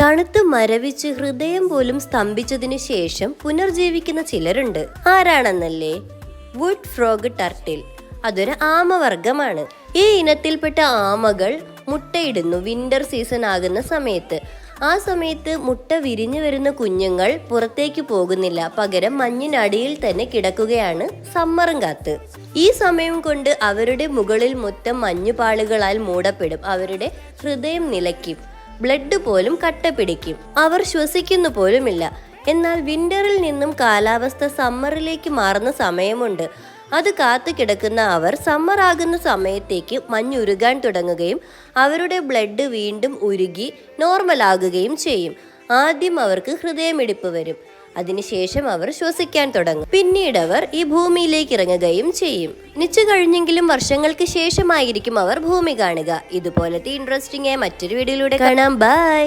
തണുത്ത് മരവിച്ച് ഹൃദയം പോലും സ്തംഭിച്ചതിനു ശേഷം പുനർജീവിക്കുന്ന ചിലരുണ്ട്. ആരാണെന്നല്ലേ? Wood frog turtle. അതൊരു ആമവർഗമാണ്. ഈ ഇനത്തിൽപ്പെട്ട ആമകൾ മുട്ടയിടുന്നു വിന്റർ സീസൺ ആകുന്ന സമയത്ത്. ആ സമയത്ത് മുട്ട വിരിഞ്ഞു വരുന്ന കുഞ്ഞുങ്ങൾ പുറത്തേക്ക് പോകുന്നില്ല, പകരം മഞ്ഞിനടിയിൽ തന്നെ കിടക്കുകയാണ് സമ്മറും കാത്ത്. ഈ സമയം കൊണ്ട് അവരുടെ മുകളിൽ മൊത്തം മഞ്ഞുപാളുകളാൽ മൂടപ്പെടും. അവരുടെ ഹൃദയം നിലയ്ക്കും, ബ്ലഡ് പോലും കട്ട പിടിക്കും, അവർ ശ്വസിക്കുന്നു പോലുമില്ല. എന്നാൽ വിന്ററിൽ നിന്നും കാലാവസ്ഥ സമ്മറിലേക്ക് മാറുന്ന സമയമുണ്ട്. അത് കാത്തു കിടക്കുന്ന അവർ സമ്മർ ആകുന്ന സമയത്തേക്ക് മഞ്ഞുരുകാൻ തുടങ്ങുകയും അവരുടെ ബ്ലഡ് വീണ്ടും ഉരുകി നോർമൽ ആകുകയും ചെയ്യും. ആദ്യം അവർക്ക് ഹൃദയമിടിപ്പ് വരും, അതിനുശേഷം അവർ ശ്വസിക്കാൻ തുടങ്ങും. പിന്നീട് അവർ ഈ ഭൂമിയിലേക്ക് ഇറങ്ങുകയും ചെയ്യും. നിച്ചു കഴിഞ്ഞെങ്കിലും വർഷങ്ങൾക്ക് ശേഷമായിരിക്കും അവർ ഭൂമി കാണുക. ഇതുപോലത്തെ ഇൻട്രസ്റ്റിംഗ് ആയ മറ്റൊരു വീഡിയോയിലൂടെ കാണാം. ബൈ.